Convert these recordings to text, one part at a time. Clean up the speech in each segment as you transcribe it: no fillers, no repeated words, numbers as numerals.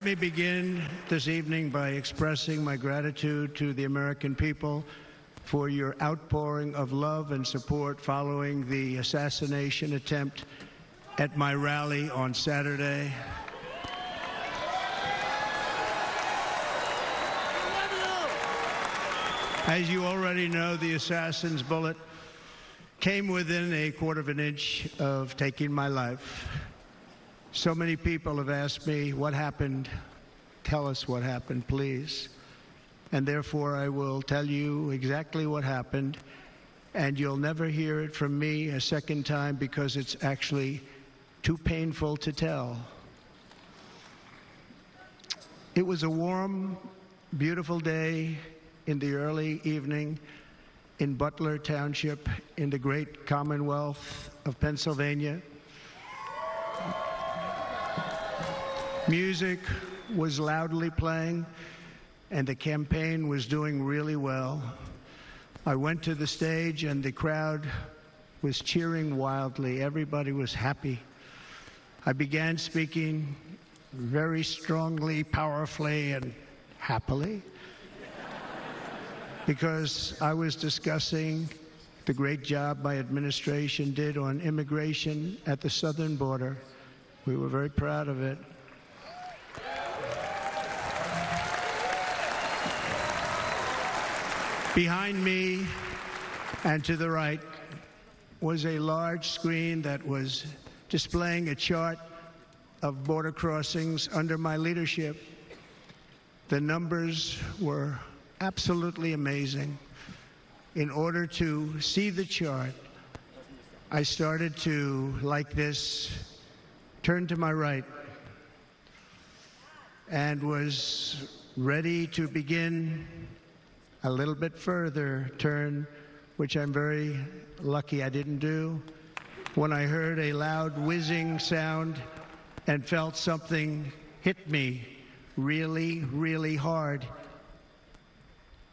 Let me begin this evening by expressing my gratitude to the American people for your outpouring of love and support following the assassination attempt at my rally on Saturday. As you already know, the assassin's bullet came within a quarter of an inch of taking my life. So many people have asked me, what happened? Tell us what happened, please. And therefore, I will tell you exactly what happened, and you'll never hear it from me a second time because it's actually too painful to tell. It was a warm, beautiful day in the early evening in Butler Township in the great Commonwealth of Pennsylvania. Music was loudly playing, and the campaign was doing really well. I went to the stage, and the crowd was cheering wildly. Everybody was happy. I began speaking very strongly, powerfully, and happily, because I was discussing the great job my administration did on immigration at the southern border. We were very proud of it. Behind me and to the right was a large screen that was displaying a chart of border crossings under my leadership. The numbers were absolutely amazing. In order to see the chart, I started to, like this, turn to my right and was ready to begin a little bit further turn, which I'm very lucky I didn't do, when I heard a loud whizzing sound and felt something hit me really, really hard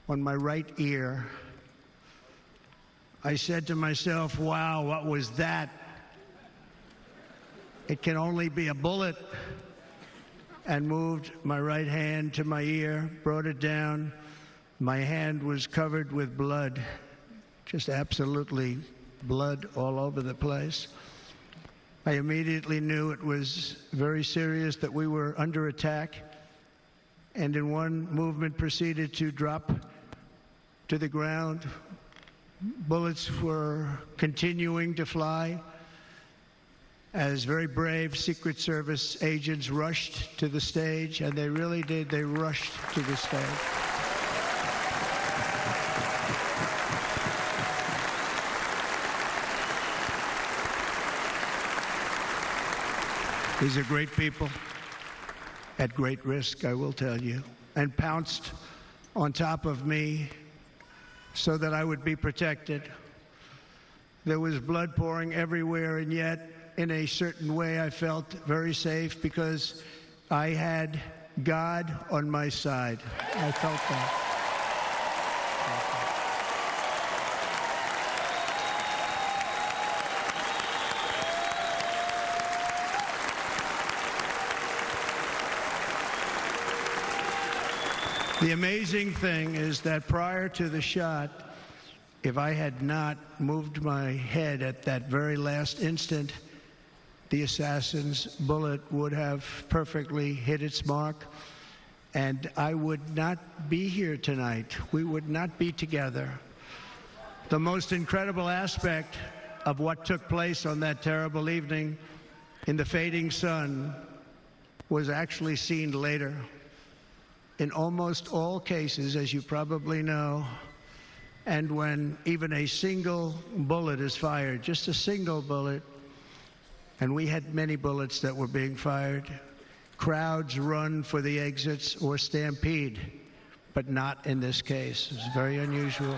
on my right ear. I said to myself, wow, what was that? It can only be a bullet. And moved my right hand to my ear, brought it down. My hand was covered with blood, just absolutely blood all over the place. I immediately knew it was very serious, that we were under attack, and in one movement proceeded to drop to the ground. Bullets were continuing to fly as very brave Secret Service agents rushed to the stage, and they really did. They rushed to the stage. These are great people, at great risk, I will tell you, and pounced on top of me so that I would be protected. There was blood pouring everywhere, and yet, in a certain way, I felt very safe because I had God on my side. I felt that. The amazing thing is that prior to the shot, if I had not moved my head at that very last instant, the assassin's bullet would have perfectly hit its mark, and I would not be here tonight. We would not be together. The most incredible aspect of what took place on that terrible evening in the fading sun was actually seen later. In almost all cases, as you probably know, and when even a single bullet is fired, just a single bullet, and we had many bullets that were being fired, crowds run for the exits or stampede, but not in this case. It's very unusual.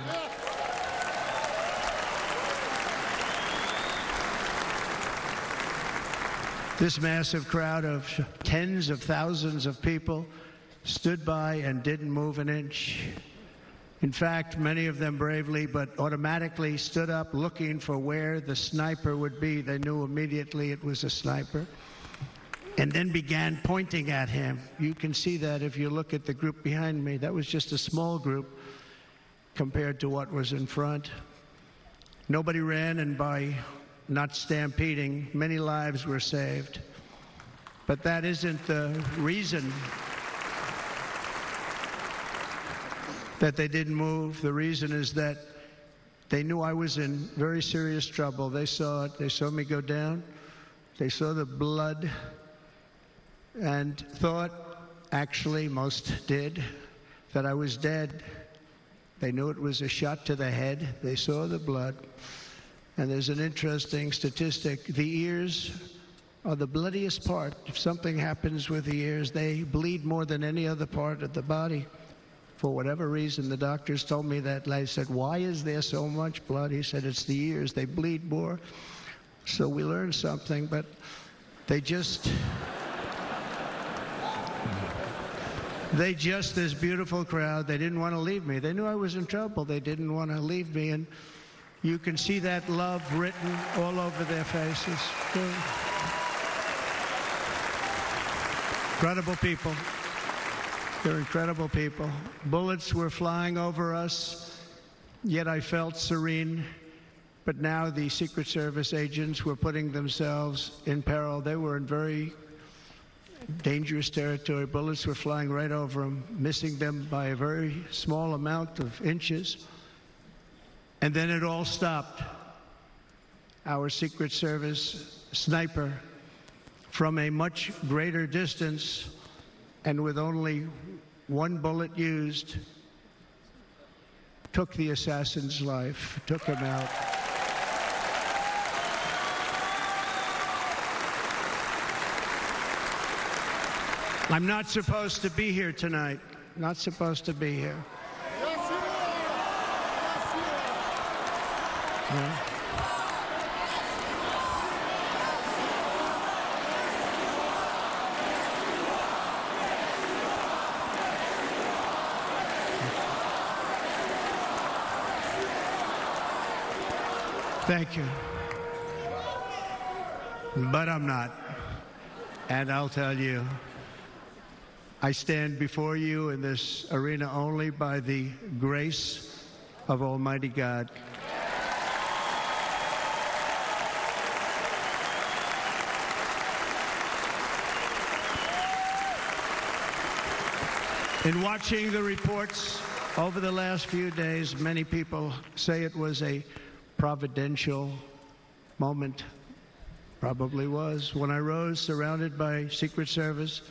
This massive crowd of tens of thousands of people stood by and didn't move an inch. In fact, many of them bravely but automatically stood up looking for where the sniper would be. They knew immediately it was a sniper. and then began pointing at him. You can see that if you look at the group behind me. That was just a small group compared to what was in front. Nobody ran, and by not stampeding, many lives were saved. But that isn't the reason that they didn't move. The reason is that they knew I was in very serious trouble. They saw it. They saw me go down. They saw the blood and thought, actually most did, that I was dead. They knew it was a shot to the head. They saw the blood. And there's an interesting statistic. The ears are the bloodiest part. If something happens with the ears, they bleed more than any other part of the body. For whatever reason, the doctors told me that. I said, why is there so much blood? He said, it's the ears. They bleed more. So we learned something, but they just, this beautiful crowd, they didn't want to leave me. They knew I was in trouble. They didn't want to leave me. And you can see that love written all over their faces. Incredible people. They're incredible people. Bullets were flying over us, yet I felt serene. But now the Secret Service agents were putting themselves in peril. They were in very dangerous territory. Bullets were flying right over them, missing them by a very small amount of inches. And then it all stopped. Our Secret Service sniper, from a much greater distance and with only one bullet used, took the assassin's life, took him out. I'm not supposed to be here tonight. Not supposed to be here. Yes, you are. Yeah. Thank you. But I'm not. And I'll tell you, I stand before you in this arena only by the grace of Almighty God. In watching the reports over the last few days, many people say it was a providential moment. Probably was. When I rose, surrounded by Secret Service,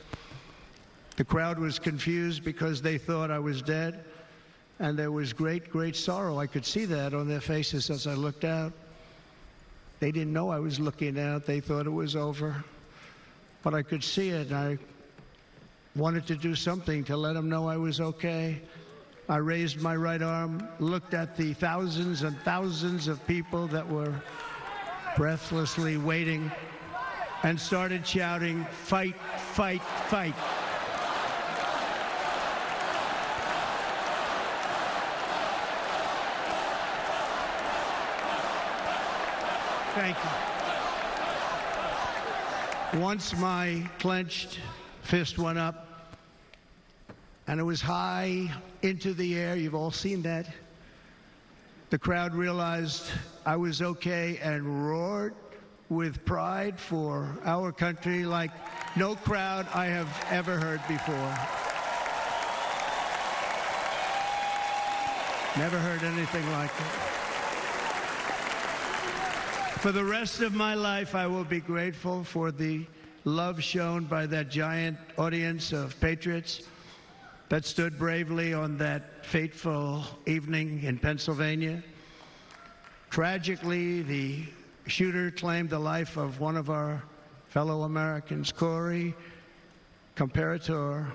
the crowd was confused because they thought I was dead, and there was great, great sorrow. I could see that on their faces as I looked out. They didn't know I was looking out. They thought it was over. But I could see it. I wanted to do something to let them know I was okay. I raised my right arm, looked at the thousands and thousands of people that were breathlessly waiting, and started shouting, "Fight, fight, fight." Thank you. Once my clenched fist went up, and it was high into the air. You've all seen that. The crowd realized I was okay and roared with pride for our country like no crowd I have ever heard before. Never heard anything like it. For the rest of my life, I will be grateful for the love shown by that giant audience of patriots that stood bravely on that fateful evening in Pennsylvania. Tragically, the shooter claimed the life of one of our fellow Americans, Corey Comparator.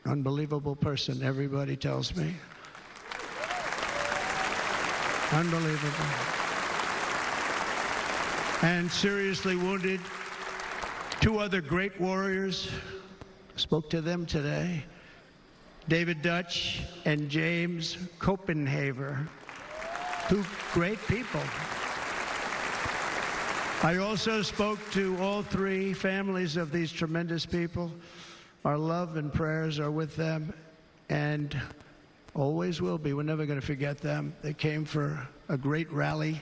Unbelievable person, everybody tells me. Unbelievable. And seriously wounded, two other great warriors. Spoke to them today. David Dutch and James Copenhaver. Two great people. I also spoke to all three families of these tremendous people. Our love and prayers are with them, and always will be. We're never going to forget them. They came for a great rally.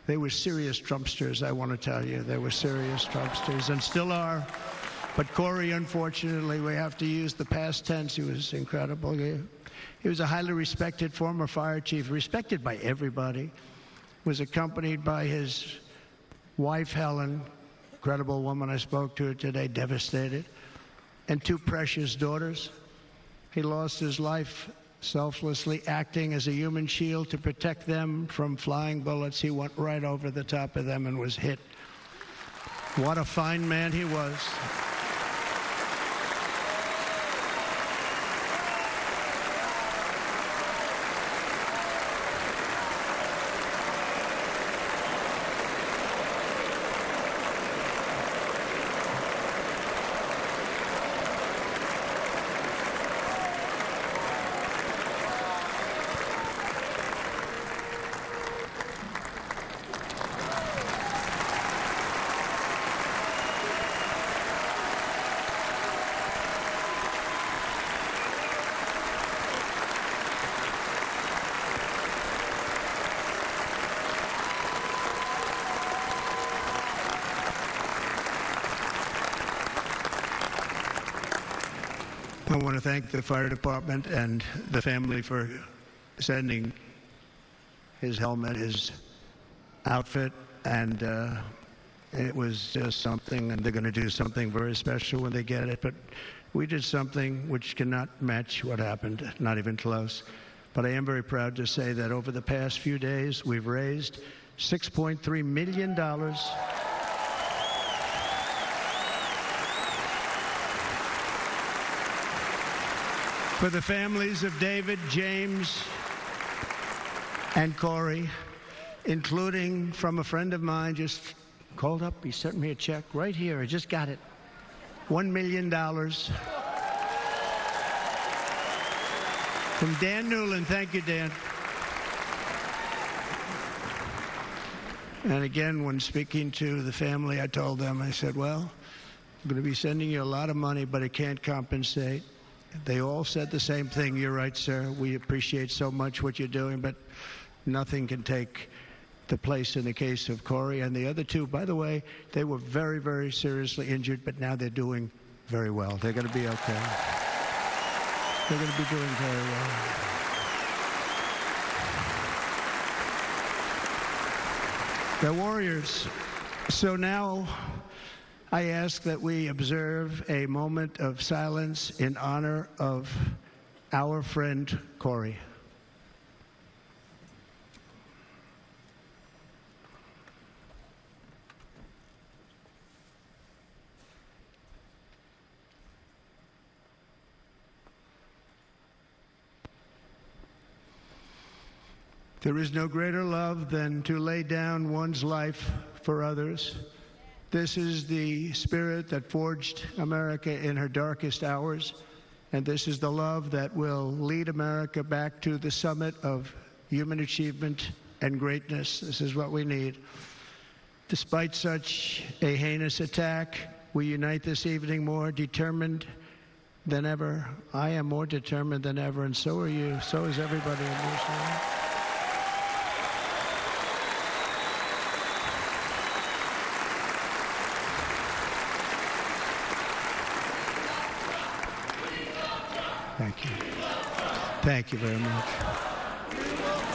They were serious Trumpsters, I want to tell you. They were serious Trumpsters, and still are. But Corey, unfortunately, we have to use the past tense. He was incredible. He was a highly respected former fire chief, respected by everybody. Was accompanied by his wife, Helen, incredible woman. I spoke to her today, devastated, and two precious daughters. He lost his life selflessly, acting as a human shield to protect them from flying bullets. He went right over the top of them and was hit. What a fine man he was. I want to thank the fire department and the family for sending his helmet, his outfit, and it was just something, and they're going to do something very special when they get it. But we did something which cannot match what happened, not even close. But I am very proud to say that over the past few days, we've raised $6.3 million for the families of David, James, and Corey, including from a friend of mine just called up. He sent me a check right here. I just got it. $1 million from Dan Newland. Thank you, Dan. And again, when speaking to the family, I told them, I said, well, I'm going to be sending you a lot of money, but it can't compensate. They all said the same thing. You're right, sir. We appreciate so much what you're doing, but nothing can take the place in the case of Corey. And the other two, by the way, they were very, very seriously injured, but now they're doing very well. They're going to be okay. They're going to be doing very well. They're warriors. So now I ask that we observe a moment of silence in honor of our friend Corey. There is no greater love than to lay down one's life for others. This is the spirit that forged America in her darkest hours, and this is the love that will lead America back to the summit of human achievement and greatness. This is what we need. Despite such a heinous attack, we unite this evening more determined than ever. I am more determined than ever, and so are you. So is everybody in this room. Thank you. Thank you very much.